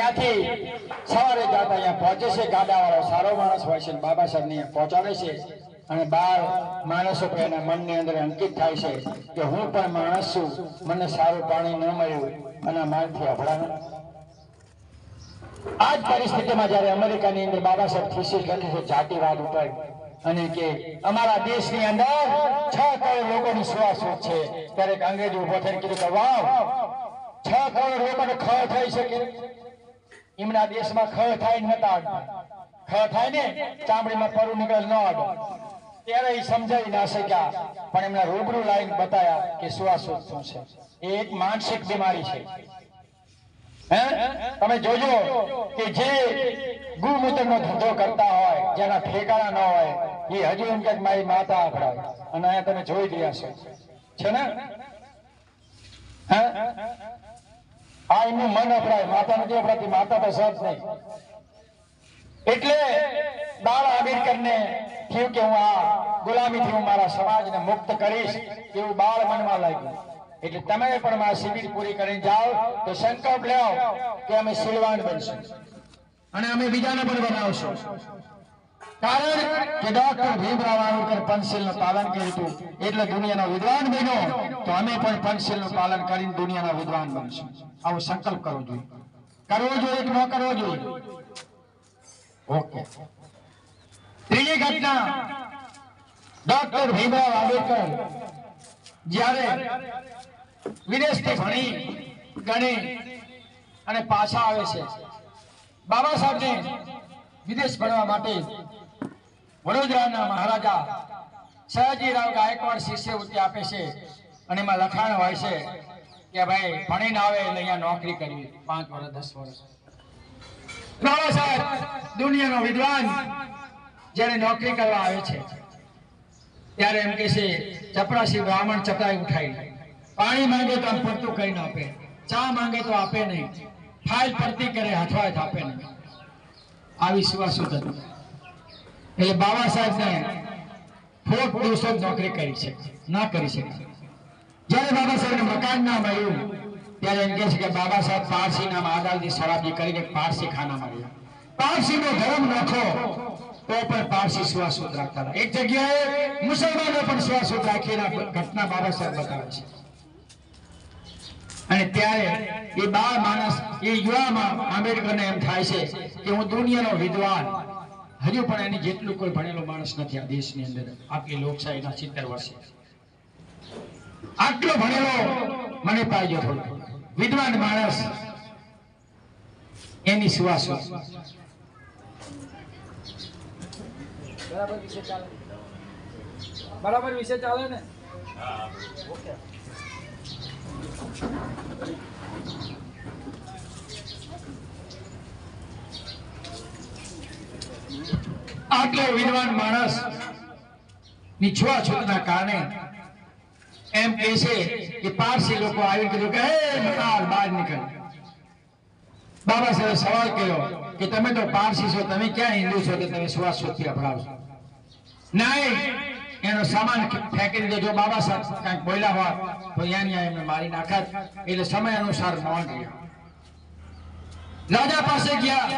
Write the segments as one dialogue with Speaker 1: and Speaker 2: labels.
Speaker 1: અહીંયાથી સવારે જતા અહીંયા પહોંચે છે, ગાડાવાળો સારો માણસ હોય છે, બાબા સાહેબને અહીંયા પહોંચાડે છે અને 12 માણસો એના મનની અંદર અંકિત થાય છે કે હું પણ માણસ છું, મને સારું પાણી ન મળ્યું અને મારથી અભડાનું. આ જ પરિસ્થિતિમાં જ્યારે અમેરિકાની અંદર બાબા સાહેબ થીસીસ લખે છે જાતિવાદ ઉપર અને કે અમારા દેશની અંદર 6 કરોડ લોકોની સુવાસુખ છે, ત્યારે એક અંગ્રેજ ઉભો થઈને કીધું કે વાવ, 6 કરોડ લોકોને ખ થઈ શકે? એમના દેશમાં ખ થાય નતા, ખ થાય ને ચામડીમાં પરું નીકળે ન અડ. ત્યારે એ સમજાવી ના શક્યા, પણ એમના રૂબરૂ લાઈન બતાયા કે સુવાસુખ શું છે. એ એક માનસિક બીમારી છે. તમે જોજો કે જે ગુમૂત્રનો ધંધો કરતા હોય, જેના ઠેકાણા ન હોય, એ હજુ એમ કે મારી માતા અભડાય. અને અહીંયા તમે જોઈ રહ્યા છો છે ને, આ એમનું મન અભડાય, માતા નથી અભડાતી, માતા તો સહજ નહીં. એટલે બાળ આંબેડકરને થયું કે હું આ ગુલામીથી હું મારા સમાજને મુક્ત કરીશ, એવું બાળ મનમાં લાગ્યું. એટલે તમે પણ આ શિબિર પૂરી કરીને જાઓ તો સંકલ્પ લેવો કે અમે શીલવાન બનશું અને અમે બીજાને પણ બનાવશું. કારણ કે ડોક્ટર ભીમરાવ આંબેડકર પંચશીલનું પાલન કર્યું હતું એટલે દુનિયાનો વિદ્વાન બન્યો, તો અમે પણ પંચશીલનું પાલન કરીને દુનિયાના વિદ્વાન બનશું. આવો સંકલ્પ કરવો જોઈએ. કરવો જોઈએ કે ન કરવો જોઈએ? ઓકે. ત્રીજી ઘટના, ડોક્ટર ભીમરાવ આંબેડકર જ્યારે વિદેશથી ભણી ગણી અને પાછા આવે છે, બાબા સાહેબને વિદેશ ભણવા માટે વડોદરાના મહારાજા સયાજીરાવ ગાયકવાડ શિષ્યવૃત્તિ આપે છે અને એમાં લખાણ હોય છે કે ભાઈ ભણીને આવે એટલે અહીંયા નોકરી કરવી 5 વર્ષ 10 વર્ષ. બાબા સાહેબ દુનિયાનો વિદ્વાન જ્યારે નોકરી કરવા આવે છે ત્યારે એમ કે છે ચપરાસી બ્રાહ્મણ ચપરાઈ ઉઠાઈ, પાણી માંગે તો આમ પડતું કરીને આપે, ચા માંગે તો આપે નહીં, ફાઇલ પડતી કરે હાથવાય આપે નહીં. આવી સુવાસુખ હતી. એટલે બાબા સાહેબને ફોટ દિવસો નોકરી કરી છે, ના કરી શકે. જ્યારે બાબા સાહેબને મકાન ના મળ્યું ત્યારે એમ કહે છે કે બાબા સાહેબ પારસી નામ આદાલથી શરાબી કરીને પારસી ખાના મળ્યા. પારસીનો ધર્મ નાખો તો પણ પારસી સુવાસુખ રાખતા હતા. એક જગ્યાએ મુસલમાનો પણ સુવાસુખ રાખીને ઘટના બાબા સાહેબ બતાવે છે. અને ત્યારે એ બાળ માણસ, એ યુવામાં આંબેડકરને એમ થાય છે કે હું દુનિયાનો વિદ્વાન, હજુ પણ એની જેટલું કોઈ ભણેલો માણસ નથી આ દેશની અંદર. આટલી લોકશાહીના 70 વર્ષે આટલો ભણેલો મને પાડ્યો થોડો વિદ્વાન માણસ, એની સુવાસુખ.
Speaker 2: બરાબર વિશે ચાલે ને.
Speaker 1: આટલો વિદ્વાન માણસ ની છૂઆછૂતના કારણે એમ કહે છે કે પારસી લોકો આવી કીધું કે હે મતાર બહાર નીકળ. બાબા સાહેબે સવાલ કર્યો કે તમે તો પારસી છો, તમે ક્યાં હિન્દુ છો કે તમે સુવાસુખથી અપડાવશો? નહીં, એનો સામાન ફેંકી દીધો. જો બાબા સાહેબ કાંઈક બોલ્યા હોત તો અહીંયા એમને મારી નાખત. એટલે સમય અનુસાર મૌન રહ્યા. રાજા પાસે ગયા.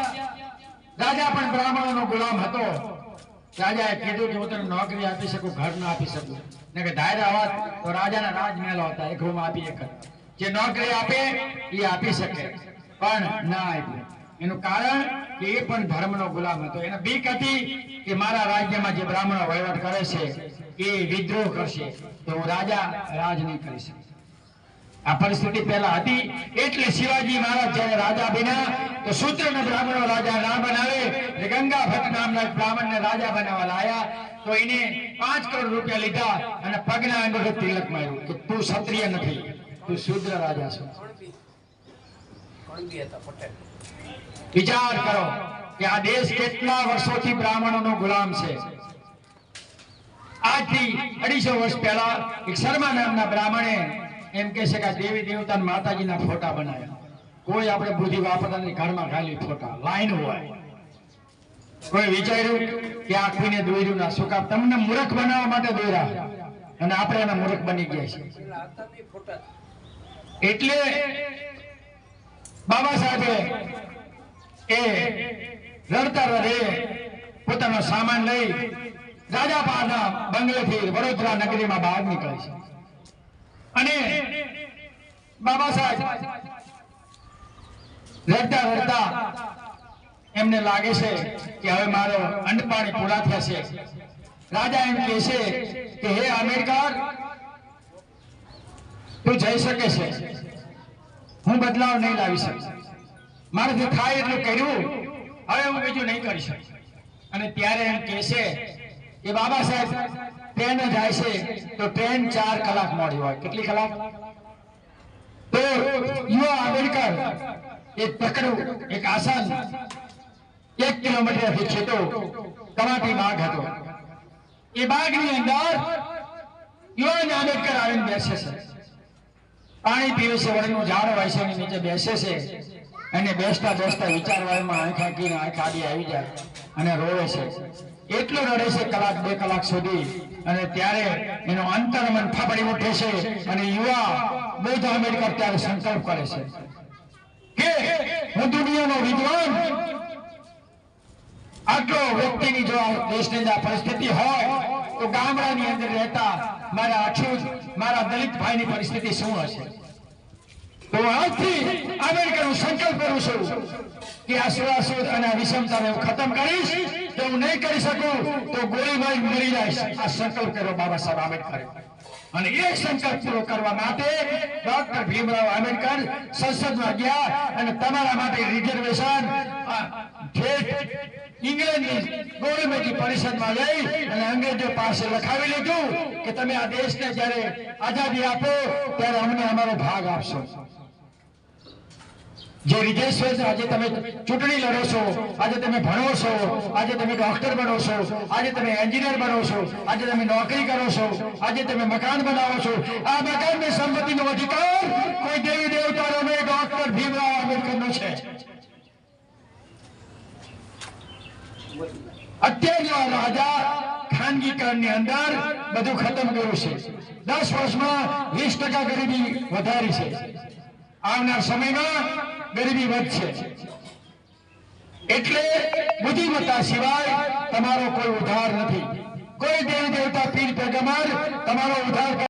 Speaker 1: રાજા પણ બ્રાહ્મણોનો ગુલામ હતો. રાજાએ કીધું કે હું તને નોકરી આપી શકું, ઘર ના આપી શકું. ને કે ધાર્યા હોત તો રાજાના રાજમહેલ હતા, એક રૂમ આપી એક. જે નોકરી આપે એ આપી શકે, પણ ના આપ્યું. એનું કારણ કે એ પણ ધર્મનો ગુલામ હતો. એને બીક હતી કે મારા રાજ્યમાં જે બ્રાહ્મણો વહીવટ કરે છે એ વિદ્રોહ કરશે તો હું રાજા રાજ નહીં કરી શકું. આ પરિસ્થિતિ પહેલા હતી. એટલે શિવાજી મહારાજ જ્યારે રાજા બન્યા તો શૂદ્રને બ્રાહ્મણો રાજા ના બનાવે, ગંગા ભટ્ટ નામના બ્રાહ્મણને રાજા બનાવવા લાયા. તો એને 5 કરોડ રૂપિયા લીધા અને પગના અંદરથી તિલક માર્યું કે તું ક્ષત્રિય નથી, તું શૂદ્ર રાજા છો. વિચાર કરો કે આ દેશ કેટલા વર્ષોથી બ્રાહ્મણોનો ગુલામ છે. આજથી 250 વર્ષ પહેલા એક શર્મા નામના બ્રાહ્મણે એમ કહે છે કે દેવી દેવતા માતાજીના ફોટા બનાવ્યા. કોઈ આપણે બુદ્ધિ વાપરતા નહીં, ઘરમાં ખાલી ફોટા લાઈન હોય. કોઈ વિચાર્યું કે આ કોઈને દોર્યું ના, શું કામ? તમને મૂર્ખ બનાવવા માટે દોર્યા અને આપણે એના મૂર્ખ બની ગયા છીએ. એટલે બાબા સાહેબે એ રડતા રડે પોતાનો સામાન લઈ રાજાપાના બંગલેથી વડોદરા નગરીમાં બહાર નીકળે છે અને બાબા સાહેબ રડતા રડતા એમને લાગે છે કે હવે મારો અન્ન પાણી પૂરા થયા છે. રાજા એમ કહે છે કે હે આંબેડકર, તું જઈ શકે છે, હું બદલાવ નહીં લાવી શકું, મારાથી થાય એટલું કર્યું, હવે હું બીજું નહીં કરી શકું. અને ત્યારે એમ કહે છે કે બાબા સાહેબ ટ્રેન જાય છે તો ટ્રેન 4 કલાક મોડી હોય. કેટલી કલાક? તો યુવા આંબેડકર એક પકડું એક આસન 1 કિલોમીટરથી છેટો કમાટી બાગ હતો. એ બાગની અંદર યુવાન આંબેડકર આવીને બેસે છે, પાણી પીવે છે, વડનું ઝાડ હોય છે, એની નીચે બેસે છે અને બેસતા બેસતા વિચારવામાં આંખ આંખીને આંખ આડી આવી જાય અને રોવે છે. એટલું રડે છે કલાક 2 કલાક સુધી. અને ત્યારે એનો અંતરમન ફાફડી ઉઠે છે અને યુવા બૌદ્ધ આંબેડકર ત્યારે સંકલ્પ કરે છે કે હું દુનિયાનો વિદ્વાન, આટલો વ્યક્તિની જો આ દેશની અંદર પરિસ્થિતિ હોય તો ગામડાની અંદર રહેતા મારા અછૂત મારા દલિત ભાઈની પરિસ્થિતિ શું હશે? તો આજથી આંબેડકર હું સંકલ્પ કરું છું કે આ સુરાસુદ અને આ વિષમતાને હું ખતમ કરીશ. જો હું નહીં કરી શકું તો ગોળી મારી મરી જઈશ. આ સંકલ્પ કર્યો બાબા સાહેબ આંબેડકરે. અને એ સંકલ્પ પૂરો કરવા માટે ડોક્ટર ભીમરાવ આંબેડકર સંસદમાં ગયા અને તમારા માટે રિઝર્વેશન ઇંગ્લેન્ડની ગોળમેજી પરિષદમાં લઈ અને અંગ્રેજો પાસે લખાવી લીધું કે તમે આ દેશને જ્યારે આઝાદી આપો ત્યારે અમને અમારો ભાગ આપશો. જે રિઝર્વેશન આજે તમે ચૂંટણી લડો છો, આજે તમે ભણો છો, આજે તમે ડોક્ટર બનો છો, આજે તમે એન્જિનિયર બનો છો, આજે તમે નોકરી કરો છો, આજે તમે મકાન બનાવો છો, આ મકાનની સંપત્તિનો અધિકાર કોઈ દેવી દેવતાનો નહીં, ડોક્ટર ભીમરાવ આંબેડકરનો છે. અત્યારના રાજા ખાનગીકરણની અંદર બધું ખતમ કર્યું છે. 10 વર્ષમાં 20% ગરીબી વધારી છે. આવનાર સમયમાં ગરીબી વધશે. એટલે બુદ્ધિમત્તા સિવાય તમારો કોઈ ઉધાર નથી. કોઈ દેવી દેવતા પીર પેગમ્બર તમારો ઉધાર